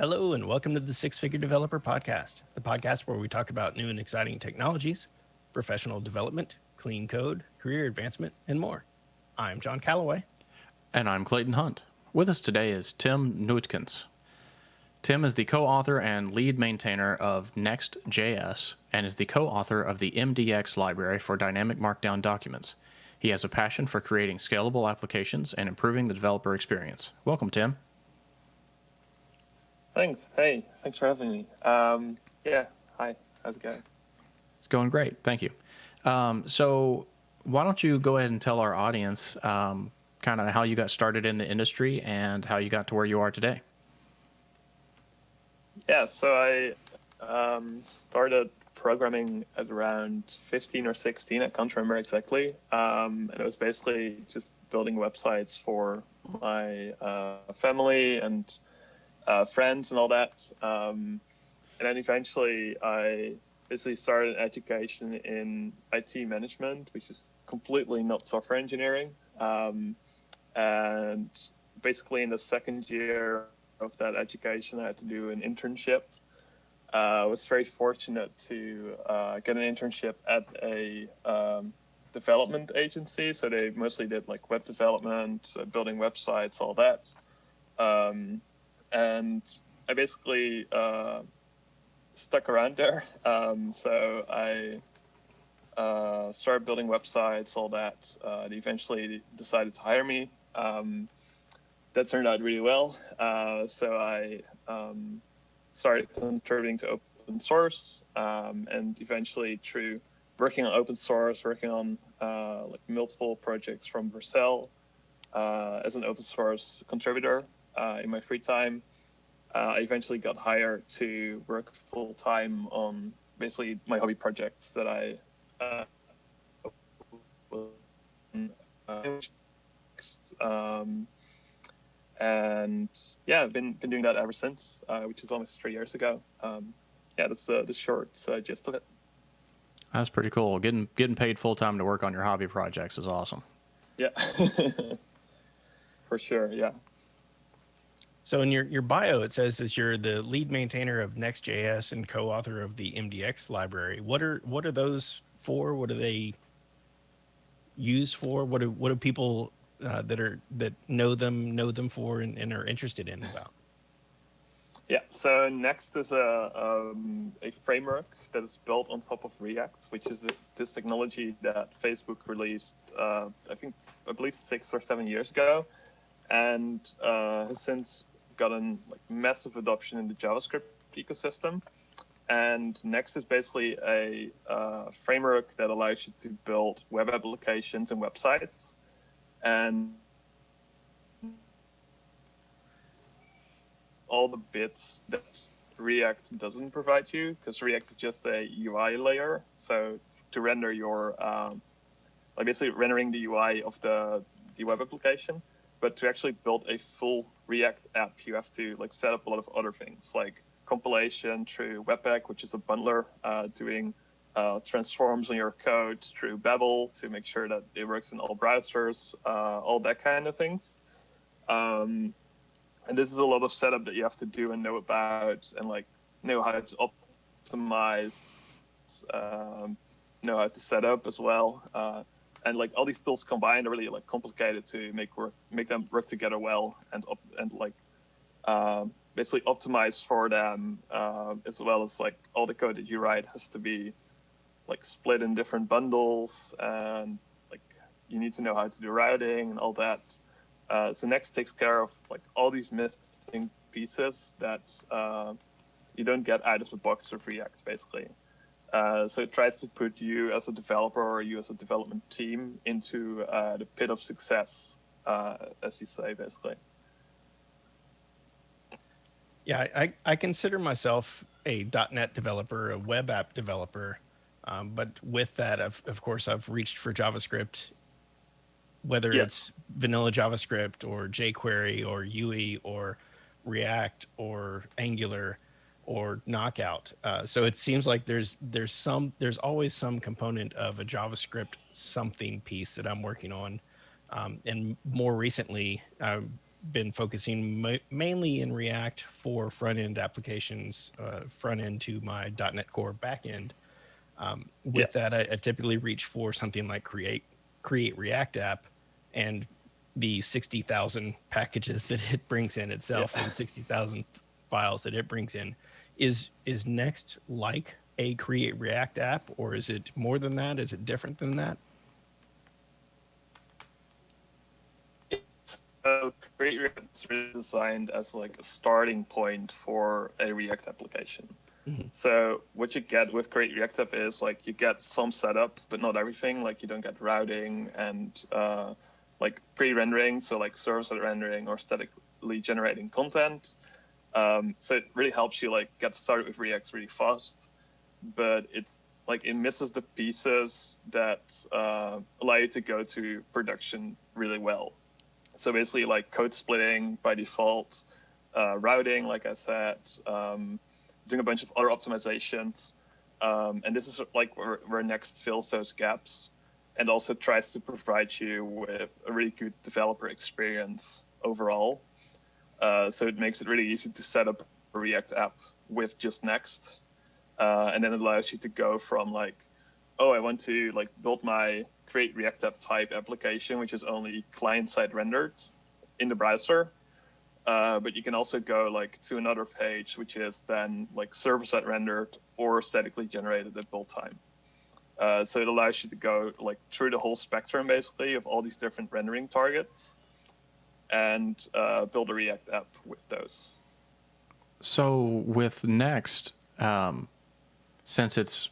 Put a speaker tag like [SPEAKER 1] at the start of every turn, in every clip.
[SPEAKER 1] Hello, and welcome to the Six Figure Developer Podcast, the podcast where we talk about new and exciting technologies, professional development, clean code, career advancement, and more. I'm John Calloway.
[SPEAKER 2] And I'm Clayton Hunt. With us today is Tim Neutkens. Tim is the co-author and lead maintainer of Next.js and is the co-author of the MDX library for dynamic markdown documents. He has a passion for creating scalable applications and improving the developer experience. Welcome, Tim.
[SPEAKER 3] Thanks. Hey, thanks for having me. Hi. How's it going?
[SPEAKER 2] It's going great. Thank you. So why don't you go ahead and tell our audience kind of how you got started in the industry and how you got to where you are today?
[SPEAKER 3] Yeah, so I started programming at around 15 or 16. I can't remember exactly. And it was basically just building websites for my family and friends and all that. And then eventually I basically started an education in IT management, which is completely not software engineering. And basically in the second year of that education, I had to do an internship. I was very fortunate to get an internship at a development agency. So they mostly did like web development, building websites, all that. And I basically stuck around there. So I started building websites, all that. They eventually decided to hire me. That turned out really well. So I started contributing to open source, and eventually through working on open source, working on like multiple projects from Vercel as an open source contributor in my free time. I eventually got hired to work full time on basically my hobby projects that I and yeah, I've been doing that ever since, which is almost 3 years ago. That's the short gist of it.
[SPEAKER 2] That's pretty cool. Getting paid full time to work on your hobby projects is awesome.
[SPEAKER 3] Yeah, for sure. Yeah.
[SPEAKER 1] So in your bio, it says that you're the lead maintainer of Next.js and co-author of the MDX library. What are those for? What are they used for? What do people that know them for and are interested in about?
[SPEAKER 3] Yeah, so Next is a framework that is built on top of React, which is this technology that Facebook released, I believe 6 or 7 years ago, and has since gotten like massive adoption in the JavaScript ecosystem. And Next is basically a framework that allows you to build web applications and websites. And all the bits that React doesn't provide you, because React is just a UI layer. So to render your, like basically rendering the UI of the web application, but to actually build a full React app, you have to like set up a lot of other things, like compilation through Webpack, which is a bundler, doing transforms on your code through Babel to make sure that it works in all browsers, all that kind of things. And this is a lot of setup that you have to do and know about, and like know how to optimize, know how to set up as well. And like all these tools combined are really like complicated to make them work together well, and basically optimize for them, as well as like all the code that you write has to be like split in different bundles, and like you need to know how to do routing and all that. So Next takes care of like all these missing pieces that you don't get out of the box of React, basically. So it tries to put you as a developer or you as a development team into the pit of success, as you say, basically.
[SPEAKER 1] Yeah, I consider myself a .NET developer, a web app developer, but with that, of course, I've reached for JavaScript, whether it's vanilla JavaScript or jQuery or UE or React or Angular or Knockout. So it seems like there's always some component of a JavaScript something piece that I'm working on. And more recently, been focusing mainly in React for front end applications, front end to my .NET Core backend.
[SPEAKER 3] Yeah.
[SPEAKER 1] With that, I typically reach for something like create React app, and the 60,000 packages that it brings in
[SPEAKER 3] Yeah.
[SPEAKER 1] itself, or the 60,000 files that it brings in. Is Next like a create React app, or is it more than that? Is it different than that?
[SPEAKER 3] So Create React is really designed as like a starting point for a React application.
[SPEAKER 1] Mm-hmm.
[SPEAKER 3] So what you get with Create React app is like you get some setup, but not everything. Like you don't get routing and like pre-rendering, so like server-side rendering or statically generating content. So it really helps you like get started with React really fast, but it's like it misses the pieces that allow you to go to production really well. So basically like code splitting by default, routing, like I said, doing a bunch of other optimizations. And this is like where Next fills those gaps and also tries to provide you with a really good developer experience overall. So it makes it really easy to set up a React app with just Next. And then it allows you to go from like, oh, I want to like build my create React app type application, which is only client-side rendered in the browser. But you can also go like to another page, which is then like server-side rendered or statically generated at build time. So it allows you to go like through the whole spectrum basically of all these different rendering targets and build a React app with those.
[SPEAKER 2] So with Next, since it's,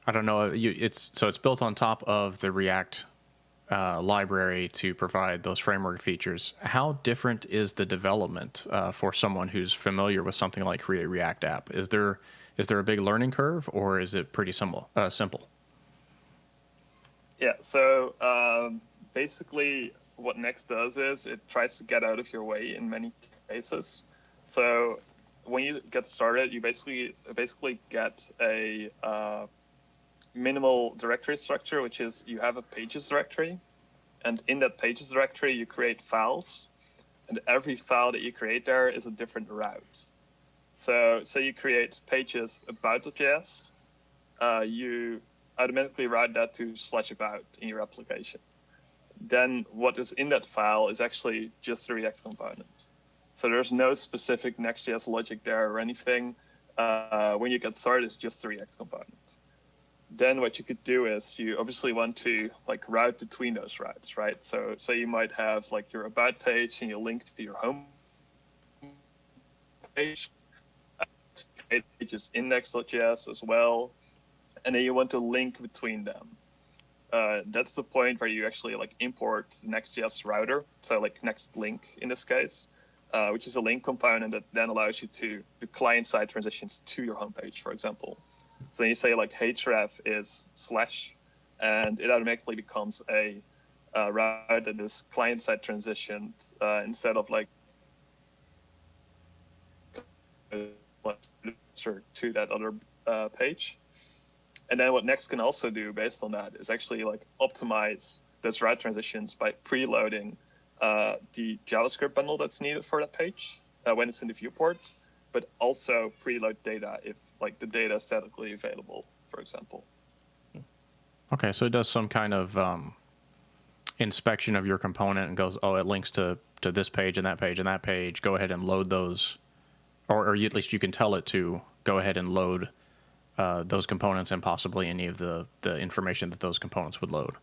[SPEAKER 2] I don't know, it's built on top of the React library to provide those framework features. How different is the development for someone who's familiar with something like Create React App? Is there a big learning curve, or is it pretty simple?
[SPEAKER 3] Yeah. So basically, what Next does is it tries to get out of your way in many cases. So when you get started, you basically get a minimal directory structure, which is you have a pages directory, and in that pages directory you create files, and every file that you create there is a different route. So you create pages about.js, you automatically route that to /about in your application. Then what is in that file is actually just a React component. So there's no specific Next.js logic there or anything. When you get started, it's just a React component. Then what you could do is you obviously want to like route between those routes, right? So you might have like your about page and you link to your home page, pages in Next.js as well, and then you want to link between them. That's the point where you actually like import the Next.js router, so like Next link in this case, which is a link component that then allows you to do client-side transitions to your homepage, for example. So then you say like href is / and it automatically becomes a route that is client-side transitioned instead of like to that other page. And then what Next can also do based on that is actually like optimize those route transitions by preloading the JavaScript bundle that's needed for that page when it's in the viewport, but also preload data if like the data is statically available, for example.
[SPEAKER 2] Okay, so it does some kind of inspection of your component and goes, oh, it links to this page and that page and that page. Go ahead and load those, or at least you can tell it to go ahead and load those components and possibly any of the information that those components would load.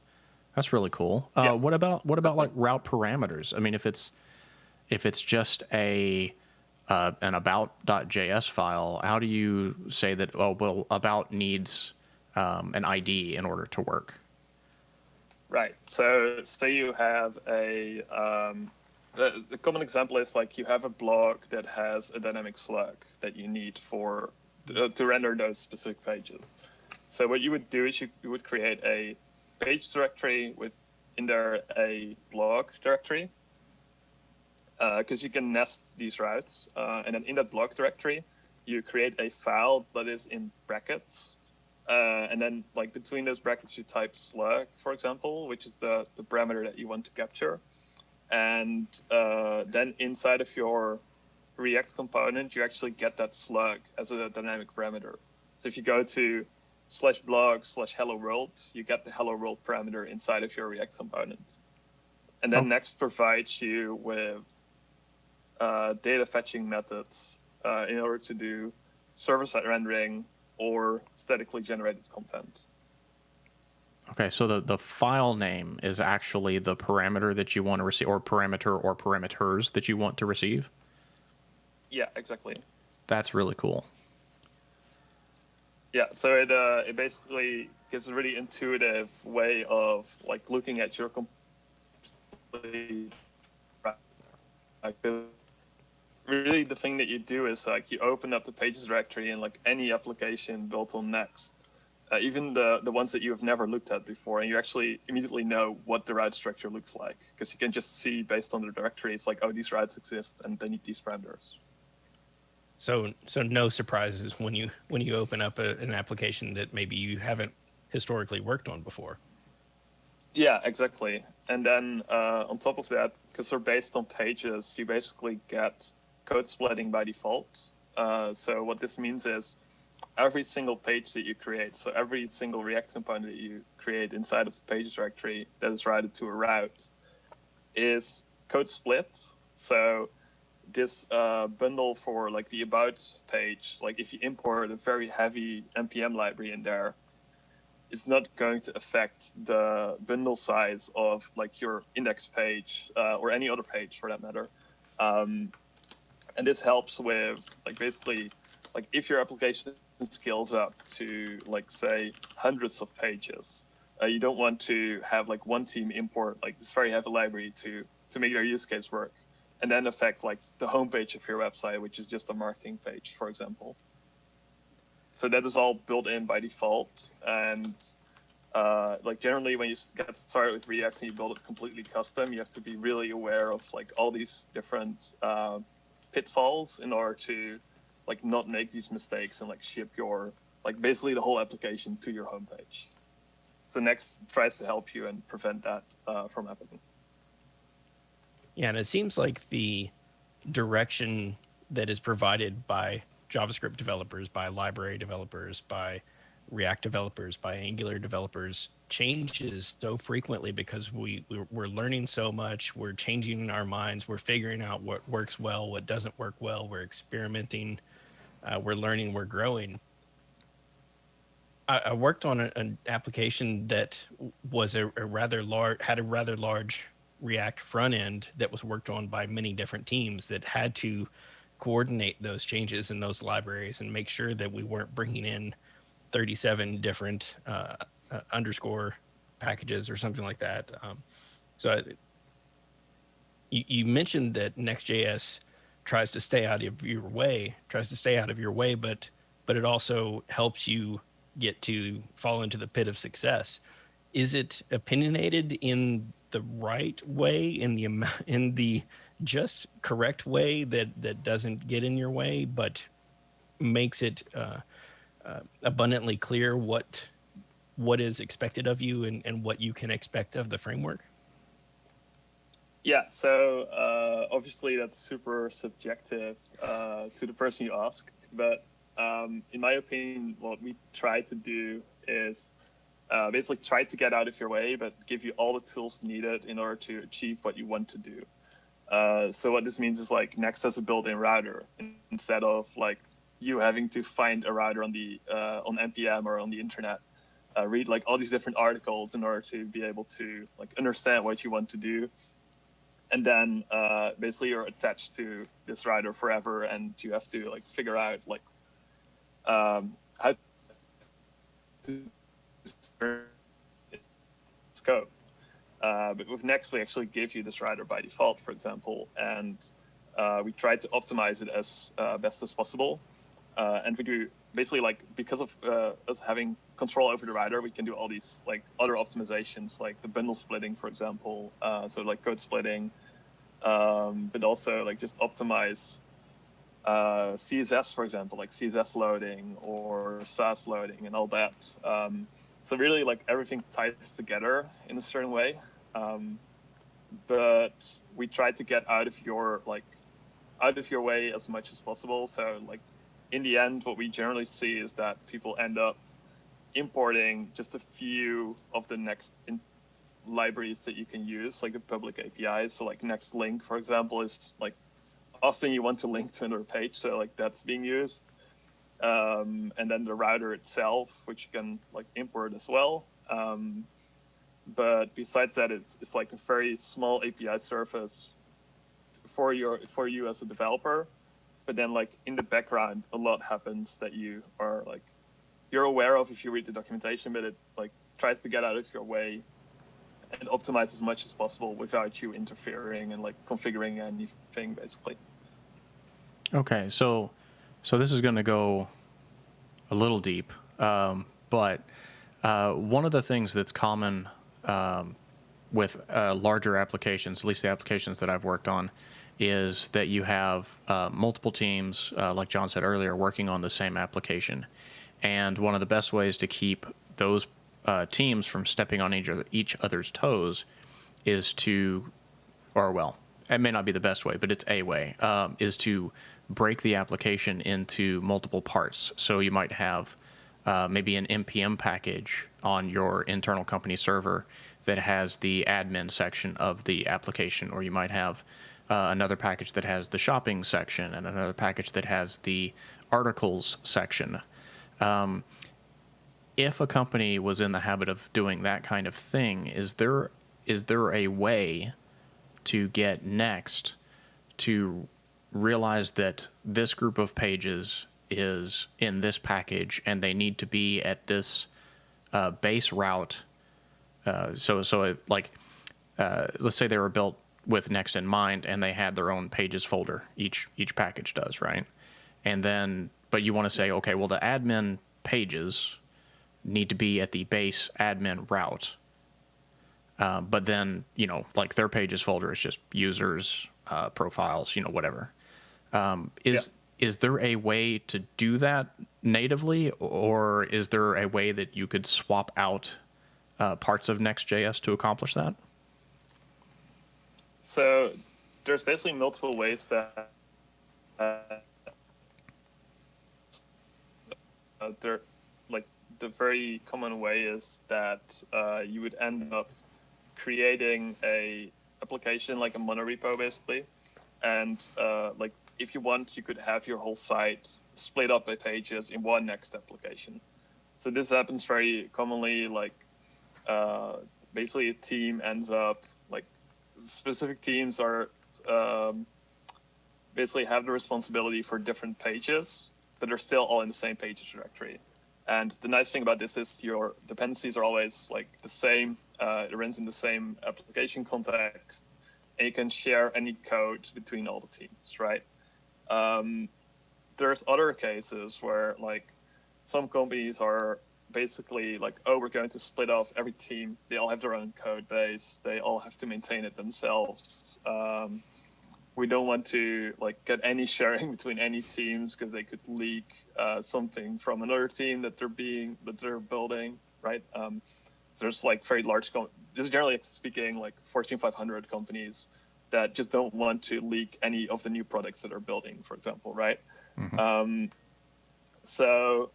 [SPEAKER 2] That's really cool.
[SPEAKER 3] Yeah.
[SPEAKER 2] What about like route parameters? I mean, if it's just an about.js file, how do you say that, oh, well, about needs an ID in order to work?
[SPEAKER 3] Right. So you have a the common example is like you have a blog that has a dynamic slug that you need for to render those specific pages. So what you would do is you would create a page directory with in there a blog directory because you can nest these routes, and then in that blog directory you create a file that is in brackets. And then like between those brackets, you type slug, for example, which is the parameter that you want to capture. and then inside of your React component, you actually get that slug as a dynamic parameter. So if you go to /blog/hello world, you get the hello world parameter inside of your React component. And then Next provides you with data fetching methods in order to do server-side rendering or statically generated content.
[SPEAKER 2] Okay, so the file name is actually the parameter that you want to receive, or parameter or parameters that you want to receive?
[SPEAKER 3] Yeah, exactly.
[SPEAKER 2] That's really cool.
[SPEAKER 3] Yeah, so it basically gives a really intuitive way of like looking at your complete, like really the thing that you do is like you open up the pages directory in like any application built on Next, even the ones that you have never looked at before, and you actually immediately know what the route structure looks like because you can just see based on the directory. It's like, oh, these routes exist and they need these parameters.
[SPEAKER 1] So no surprises when you open up an application that maybe you haven't historically worked on before.
[SPEAKER 3] Yeah, exactly. And then on top of that, because they're based on pages, you basically get code splitting by default. So what this means is every single page that you create, so every single React component that you create inside of the pages directory that is routed to a route is code split. So this bundle for like the about page, like if you import a very heavy npm library in there, it's not going to affect the bundle size of like your index page or any other page for that matter. And this helps with like basically like if your application scales up to like say hundreds of pages, you don't want to have like one team import like this very heavy library to make your use case work, and then affect like the homepage of your website, which is just a marketing page, for example. So that is all built in by default. And like generally when you get started with React and you build it completely custom, you have to be really aware of like all these different pitfalls in order to like not make these mistakes and like ship your like basically the whole application to your homepage. So Next tries to help you and prevent that from happening.
[SPEAKER 1] Yeah, and it seems like the direction that is provided by JavaScript developers, by library developers, by React developers, by Angular developers changes so frequently because we're learning so much, we're changing our minds, we're figuring out what works well, what doesn't work well, we're experimenting, we're learning, we're growing. I worked on an application that was a rather large React front end that was worked on by many different teams that had to coordinate those changes in those libraries and make sure that we weren't bringing in 37 different underscore packages or something like that. So you mentioned that Next.js tries to stay out of your way, but it also helps you get to fall into the pit of success. Is it opinionated in the right way, in the just correct way that doesn't get in your way, but makes it abundantly clear what is expected of you and what you can expect of the framework?
[SPEAKER 3] Yeah, so obviously that's super subjective to the person you ask, but in my opinion, what we try to do is basically try to get out of your way, but give you all the tools needed in order to achieve what you want to do. So what this means is like Next has a built-in router instead of like you having to find a router on the on npm or on the internet, read like all these different articles in order to be able to like understand what you want to do. And then basically you're attached to this router forever, and you have to like figure out like how to scope. But with Next, we actually give you this router by default, for example, and we try to optimize it as best as possible. And we do basically like because of us having control over the router, we can do all these like other optimizations, like the bundle splitting, for example. So like code splitting, but also like just optimize CSS, for example, like CSS loading or SAS loading and all that. So really like everything ties together in a certain way. but we try to get out of your way as much as possible. So like in the end, what we generally see is that people end up importing just a few of the Next libraries that you can use, like the public APIs. So like Next Link, for example, is like often you want to link to another page, so like that's being used. And then the router itself, which you can like import as well. But besides that, it's like a very small API surface for you as a developer. But then like in the background, a lot happens that you are like you're aware of if you read the documentation, but it like tries to get out of your way and optimize as much as possible without you interfering and like configuring anything basically.
[SPEAKER 2] Okay, so this is going to go a little deep, but one of the things that's common with larger applications, at least the applications that I've worked on, is that you have multiple teams, like John said earlier, working on the same application. And one of the best ways to keep those teams from stepping on each other's toes is to, or well, it may not be the best way, but it's a way, is to break the application into multiple parts. So you might have maybe an NPM package on your internal company server that has the admin section of the application, or you might have another package that has the shopping section and another package that has the articles section. If a company was in the habit of doing that kind of thing, is there a way to get Next to realize that this group of pages is in this package and they need to be at this base route? Let's say they were built with Next in mind and they had their own pages folder. Each package does, right? And then, but you want to say, okay, well, the admin pages need to be at the base admin route. But then, like their pages folder is just users, profiles, whatever. Is there a way to do that natively, or is there a way that you could swap out parts of Next.js to accomplish that?
[SPEAKER 3] So there's basically multiple ways that they're like the very common way is that you would end up creating a application like a monorepo basically, and like if you want, you could have your whole site split up by pages in one Next application. So this happens very commonly, like basically a team ends up like specific teams are basically have the responsibility for different pages, but they're still all in the same pages directory. And the nice thing about this is your dependencies are always like the same. It runs in the same application context, and you can share any code between all the teams, right? There's other cases where like some companies are basically like, oh, we're going to split off every team. They all have their own code base. They all have to maintain it themselves. We don't want to like get any sharing between any teams because they could leak something from another team that they're building, right? There's like very large, this is generally speaking like Fortune 500 companies that just don't want to leak any of the new products that they're building, for example, right? Mm-hmm. So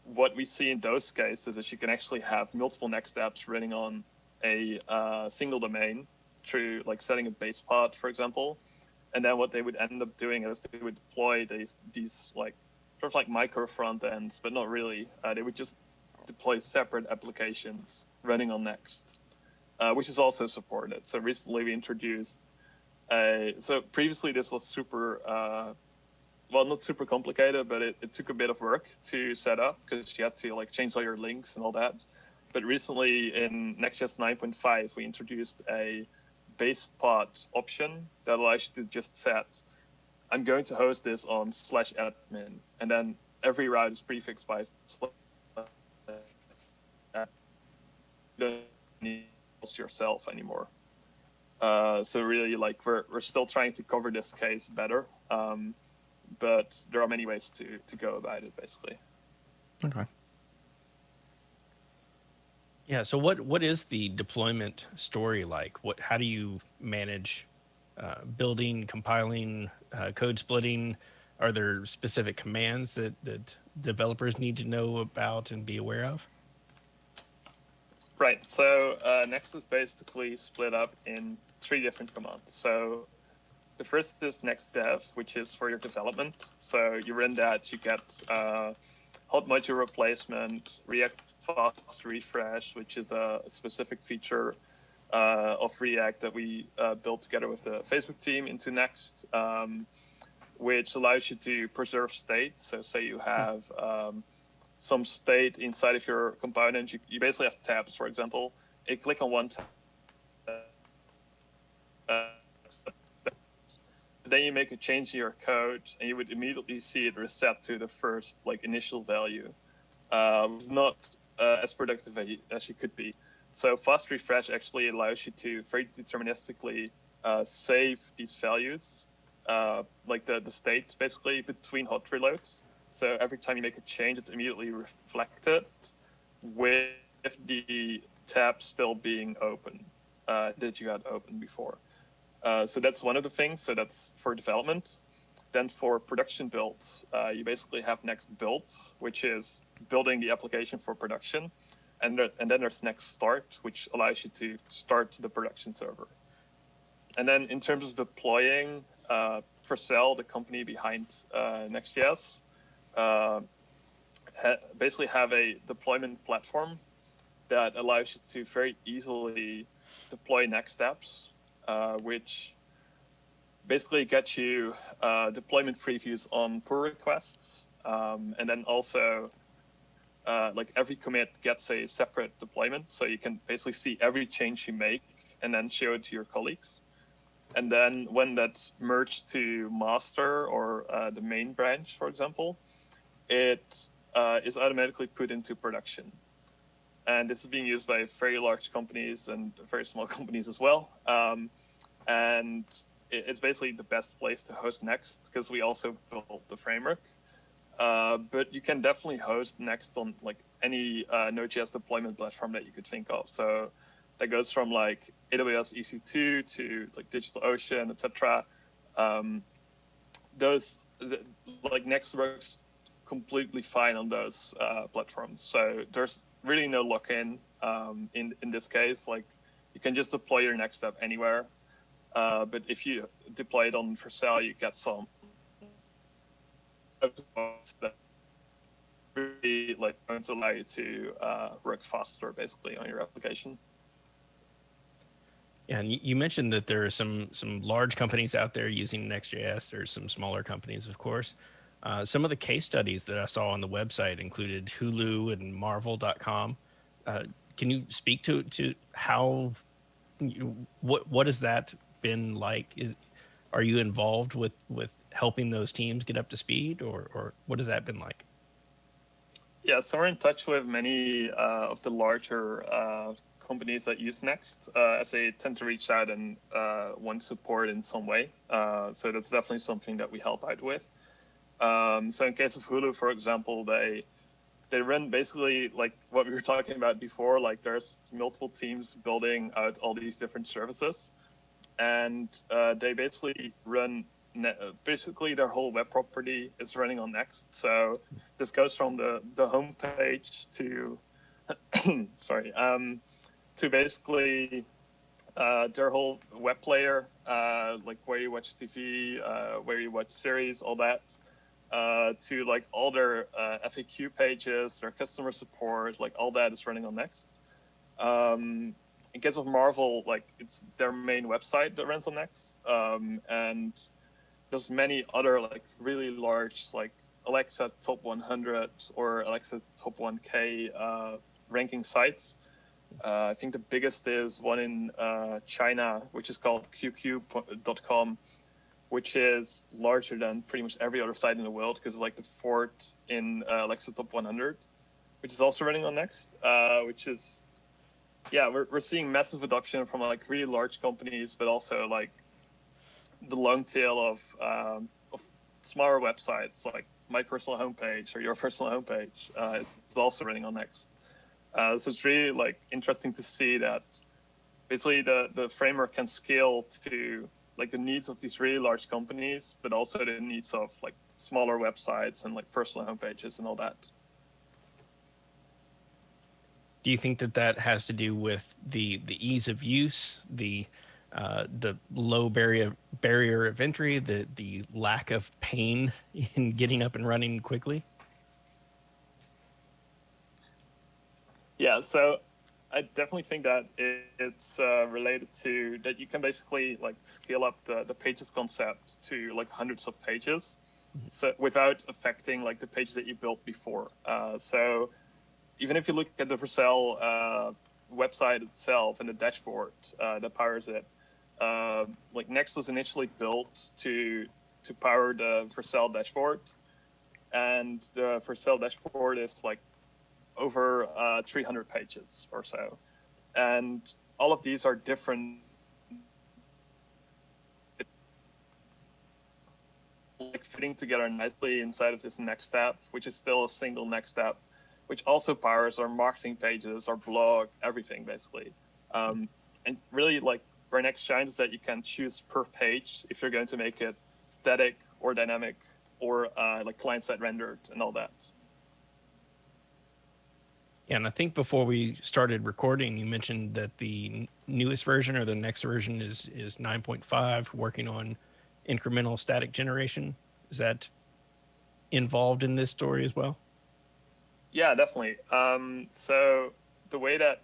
[SPEAKER 3] what we see in those cases is you can actually have multiple Next apps running on a single domain through like setting a base pod, for example. And then what they would end up doing is they would deploy these like sort of like micro front ends, but not really. They would just deploy separate applications running on Next, which is also supported. So recently we introduced so previously this was super, well, not super complicated, but it took a bit of work to set up because you had to like change all your links and all that. But recently in Next.js 9.5, we introduced a base pod option that allows you to just set, I'm going to host this on /admin, and then every route is prefixed by you don't need to host yourself anymore. So really, like we're still trying to cover this case better, but there are many ways to go about it, basically.
[SPEAKER 2] Okay.
[SPEAKER 1] Yeah. So what is the deployment story like? How do you manage building, compiling, code splitting? Are there specific commands that developers need to know about and be aware of?
[SPEAKER 3] Right. So Next is basically split up in 3 different commands. So the first is Next Dev, which is for your development. So you run that, you get hot module replacement, React fast refresh, which is a specific feature of React that we built together with the Facebook team into Next, which allows you to preserve state. So say you have some state inside of your component, you basically have tabs, for example. You click on one tab, then you make a change in your code, and you would immediately see it reset to the first initial value. Not as productive as you could be. So fast refresh actually allows you to very deterministically save these values, like the state basically between hot reloads. So every time you make a change, it's immediately reflected with the tab still being open that you had open before. So that's one of the things. So that's for development. Then for production builds, you basically have Next Build, which is building the application for production. And then there's Next Start, which allows you to start the production server. And then in terms of deploying, Vercel, the company behind Next.js, basically have a deployment platform that allows you to very easily deploy next steps, which basically get you deployment previews on pull requests, and then also every commit gets a separate deployment, so you can basically see every change you make and then show it to your colleagues. And then when that's merged to master or the main branch, for example, it is automatically put into production. And this is being used by very large companies and very small companies as well. And it's basically the best place to host Next because we also built the framework. But you can definitely host Next on any Node.js deployment platform that you could think of. So that goes from AWS EC2 to DigitalOcean, etc. Next works completely fine on those platforms. So there's really no lock-in in this case. You can just deploy your Next step anywhere. But if you deploy it on Vercel, you get some that really going to allow you to work faster, basically, on your application.
[SPEAKER 1] Yeah, and you mentioned that there are some large companies out there using Next.js. There's some smaller companies, of course. Some of the case studies that I saw on the website included Hulu and Marvel.com. Can you speak to how what has that been like? Are you involved with helping those teams get up to speed, or what has that been like?
[SPEAKER 3] Yeah, so we're in touch with many of the larger companies that use Next, as they tend to reach out and want support in some way. So that's definitely something that we help out with. So in case of Hulu, for example, they run basically what we were talking about before. There's multiple teams building out all these different services, and they basically run basically their whole web property is running on Next. So this goes from the home page to sorry, to basically their whole web player, where you watch TV, where you watch series, all that, to all their FAQ pages, their customer support, all that is running on Next. In case of Marvel, it's their main website that runs on Next, and there's many other really large Alexa Top 100 or Alexa Top 1K ranking sites. I think the biggest is one in China, which is called QQ.com, which is larger than pretty much every other site in the world because it's the fourth in Alexa Top 100, which is also running on Next, which is, yeah, we're seeing massive adoption from really large companies, but also the long tail of smaller websites like my personal homepage or your personal homepage. It's also running on Next. So it's really like interesting to see that basically the framework can scale to like the needs of these really large companies, but also the needs of like smaller websites and like personal homepages and all that.
[SPEAKER 1] Do you think that that has to do with the ease of use, the low barrier of entry, the lack of pain in getting up and running quickly?
[SPEAKER 3] Yeah, so I definitely think that it's related to that you can basically like scale up the pages concept to like hundreds of pages, so without affecting like the pages that you built before. So even if you look at the Vercel website itself and the dashboard that powers it, like Next was initially built to power the Vercel dashboard, and the Vercel dashboard is like over 300 pages or so, and all of these are different, like fitting together nicely inside of this next tab, which is still a single next tab, which also powers our marketing pages, our blog, everything basically. And really, like where Next shines is that you can choose per page if you're going to make it static or dynamic or like client-side rendered and all that.
[SPEAKER 1] Yeah, and I think before we started recording, you mentioned that the newest version or the next version is 9.5, working on incremental static generation. Is that involved in this story as well?
[SPEAKER 3] Yeah, definitely. So the way that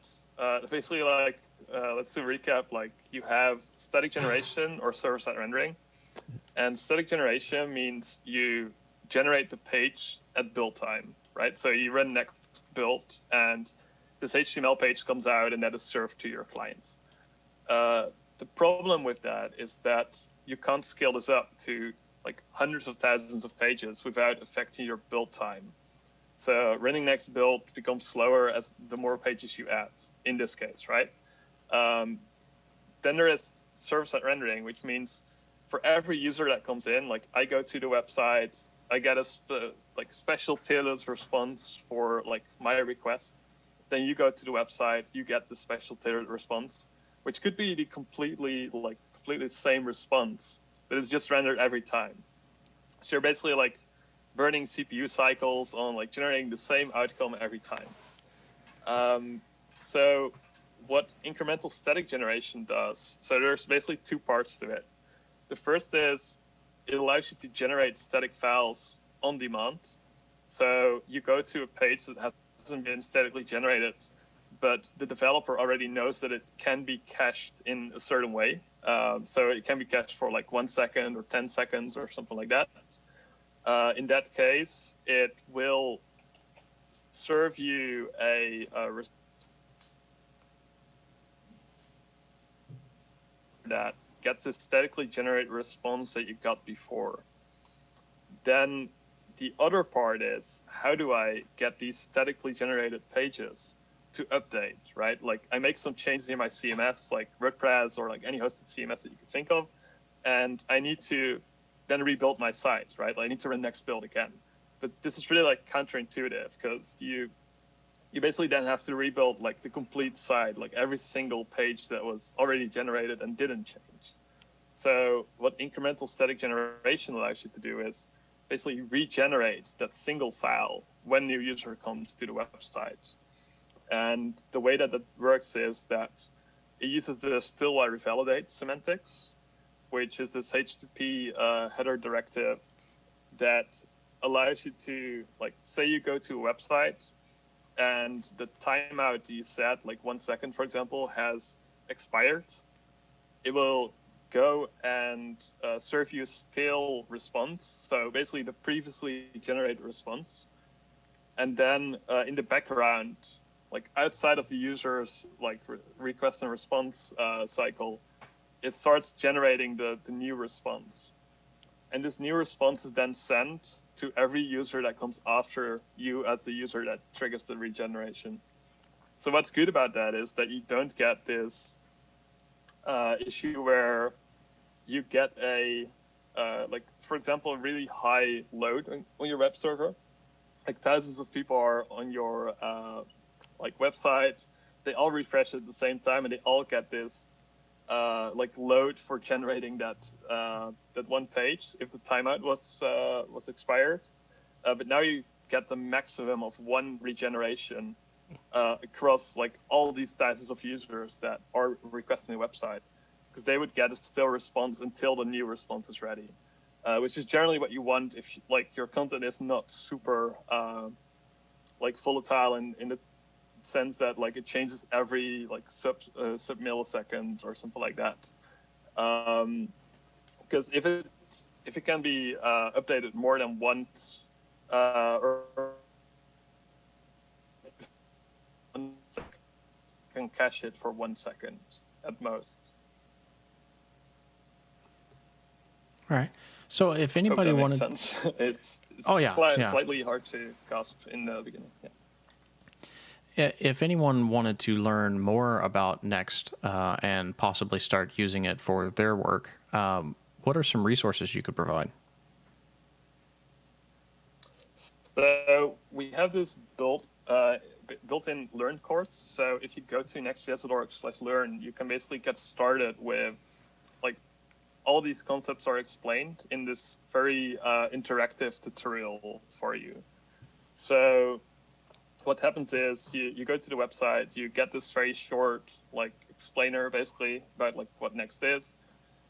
[SPEAKER 3] basically like let's do a recap. Like you have static generation or server-side rendering, and static generation means you generate the page at build time, right? So you run next build, and this HTML page comes out, and that is served to your client. The problem with that is that you can't scale this up to like hundreds of thousands of pages without affecting your build time. So running next build becomes slower as the more pages you add, in this case, right? Then there is server-side rendering, which means for every user that comes in, like I go to the website, I get a like special tailored response for like my request. Then you go to the website, you get the special tailored response, which could be the completely same response, but it's just rendered every time. So you're basically like burning CPU cycles on like generating the same outcome every time. So what incremental static generation does, so there's basically two parts to it. The first is it allows you to generate static files on demand. So you go to a page that hasn't been statically generated, but the developer already knows that it can be cached in a certain way. So it can be cached for like 1 second or 10 seconds or something like that. In that case, it will serve you a that gets a statically generated response that you got before. Then the other part is, how do I get these statically generated pages to update, right? Like I make some changes in my CMS, like WordPress or like any hosted CMS that you can think of, and I need to then rebuild my site, right? Like I need to run next build again. But this is really like counterintuitive because you basically then have to rebuild like the complete site, like every single page that was already generated and didn't change. So what incremental static generation allows you to do is basically regenerate that single file when new user comes to the website. And the way that works is that it uses the still while revalidate semantics, which is this HTTP header directive that allows you to, like, say you go to a website and the timeout you set, like 1 second, for example, has expired. It will go and serve you a stale response. So basically the previously generated response. And then in the background, like outside of the user's like request and response cycle, it starts generating the new response. And this new response is then sent to every user that comes after you as the user that triggers the regeneration. So what's good about that is that you don't get this issue where you get a, like, for example, a really high load on your web server. Like thousands of people are on your like website, they all refresh at the same time, and they all get this like load for generating that that one page if the timeout was expired. But now you get the maximum of one regeneration across like all these thousands of users that are requesting the website, because they would get a still response until the new response is ready, which is generally what you want if like your content is not super like volatile in the sense that like it changes every like sub millisecond or something like that. Because if it can be updated more than once or can cache it for 1 second at most.
[SPEAKER 2] All right. So if anybody
[SPEAKER 3] Hope that
[SPEAKER 2] wanted,
[SPEAKER 3] makes sense. It's slightly hard to grasp in the beginning. Yeah.
[SPEAKER 2] If anyone wanted to learn more about Next and possibly start using it for their work, what are some resources you could provide?
[SPEAKER 3] So we have this built-in Learn course. So if you go to next.js.org/learn, you can basically get started with like all these concepts are explained in this very interactive tutorial for you. So what happens is you go to the website, you get this very short like explainer basically about like what Next is,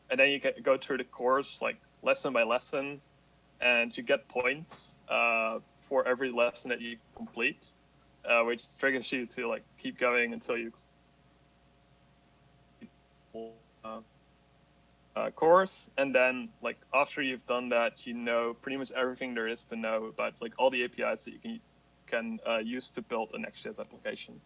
[SPEAKER 3] and then you go through the course like lesson by lesson, and you get points for every lesson that you complete, which triggers you to like keep going until you course. And then like after you've done that, you know pretty much everything there is to know about like all the APIs that you can use to build a Next.js application.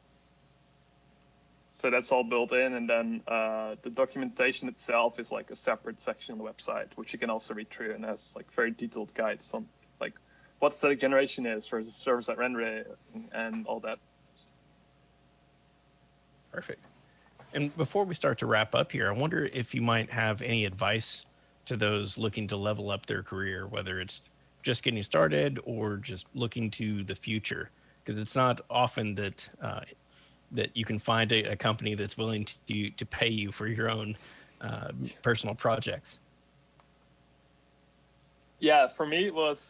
[SPEAKER 3] So that's all built in, and then the documentation itself is like a separate section on the website, which you can also read through, and has like very detailed guides on like what static generation is versus server-side rendering and all that.
[SPEAKER 1] Perfect. And before we start to wrap up here, I wonder if you might have any advice to those looking to level up their career, whether it's just getting started or just looking to the future, because it's not often that that you can find a company that's willing to pay you for your own personal projects.
[SPEAKER 3] Yeah, for me it was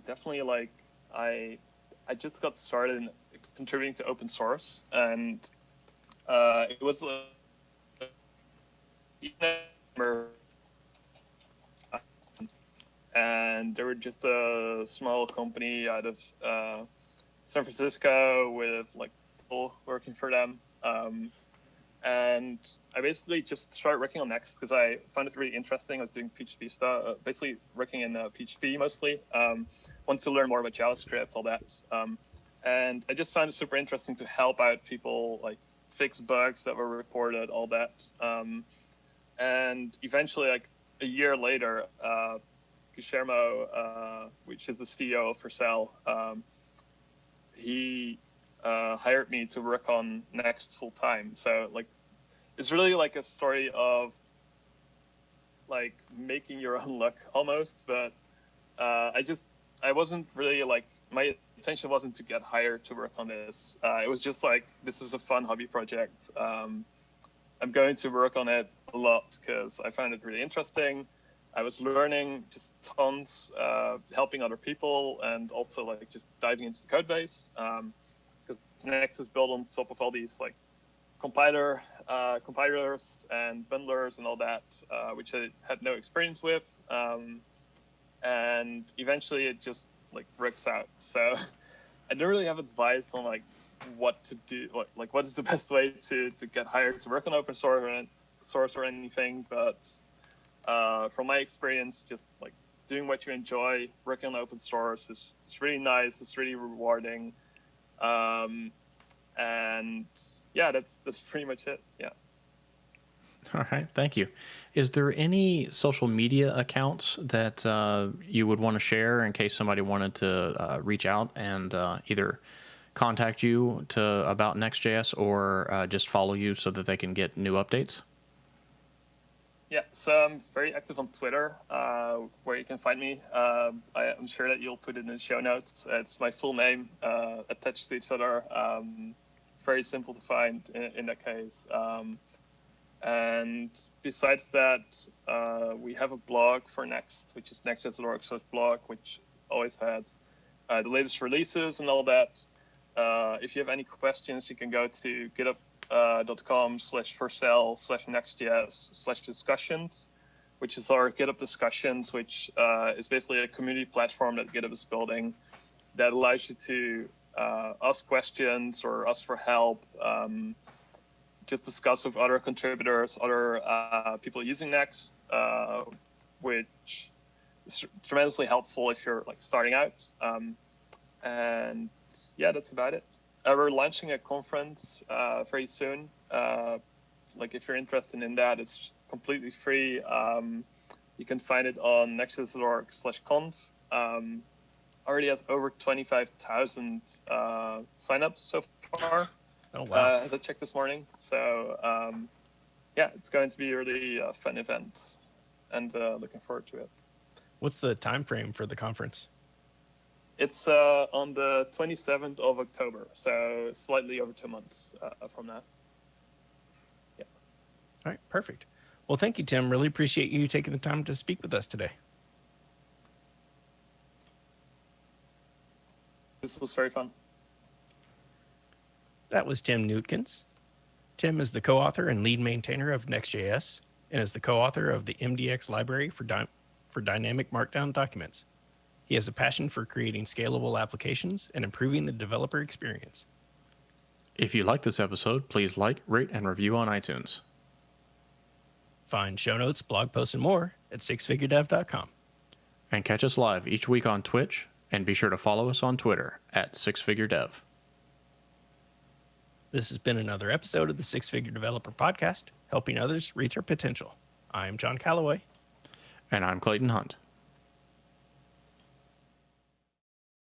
[SPEAKER 3] definitely like I just got started in contributing to open source, and it was and they were just a small company out of San Francisco with like people working for them, and I basically just started working on Next because I found it really interesting. I was doing PHP stuff, basically working in PHP mostly. Wanted to learn more about JavaScript, all that, and I just found it super interesting to help out people, like fix bugs that were reported, all that. And eventually, like a year later, Guillermo, which is the CEO of Vercel, he hired me to work on Next full time. So like, it's really like a story of like making your own luck almost. But I wasn't really like, my intention wasn't to get hired to work on this. It was just like, this is a fun hobby project. I'm going to work on it a lot because I found it really interesting. I was learning just tons, helping other people, and also like just diving into the code base. Because Next is built on top of all these like compilers and bundlers and all that, which I had no experience with. And eventually it just like works out. So I don't really have advice on like what to do, like what is the best way to get hired to work on open source or anything. But from my experience, just like doing what you enjoy, working on open source is really nice. It's really rewarding. And yeah, that's pretty much it. Yeah.
[SPEAKER 2] All right, thank you. Is there any social media accounts that you would want to share in case somebody wanted to reach out and either contact you about Next.js or just follow you so that they can get new updates?
[SPEAKER 3] Yeah, so I'm very active on Twitter, where you can find me. I'm sure that you'll put it in the show notes. It's my full name attached to each other. very simple to find in that case. And besides that, we have a blog for Next, which is next.js.org/blog, which always has the latest releases and all that. If you have any questions, you can go to github.com/forsale/nextjs/discussions, which is our GitHub discussions, which is basically a community platform that GitHub is building that allows you to ask questions or ask for help, just discuss with other contributors, other people using Next, which is tremendously helpful if you're like starting out. And yeah, that's about it. We're launching a conference very soon. Like if you're interested in that, it's completely free. You can find it on next.org/conf. Already has over 25,000 signups so far.
[SPEAKER 1] Oh, wow.
[SPEAKER 3] As I checked this morning. So yeah, it's going to be a really fun event, and looking forward to it.
[SPEAKER 1] What's the time frame for the conference?
[SPEAKER 3] It's on the 27th of October, so slightly over 2 months from now. Yeah.
[SPEAKER 1] All right, perfect. Well, thank you, Tim. Really appreciate you taking the time to speak with us today.
[SPEAKER 3] This was very fun.
[SPEAKER 1] That was Tim Neutkens. Tim is the co-author and lead maintainer of Next.js and is the co-author of the MDX library for dynamic markdown documents. He has a passion for creating scalable applications and improving the developer experience.
[SPEAKER 2] If you like this episode, please like, rate, and review on iTunes.
[SPEAKER 1] Find show notes, blog posts, and more at sixfiguredev.com.
[SPEAKER 2] And catch us live each week on Twitch, and be sure to follow us on Twitter at sixfiguredev.
[SPEAKER 1] This has been another episode of the Six Figure Developer Podcast, helping others reach their potential. I'm John Calloway.
[SPEAKER 2] And I'm Clayton Hunt.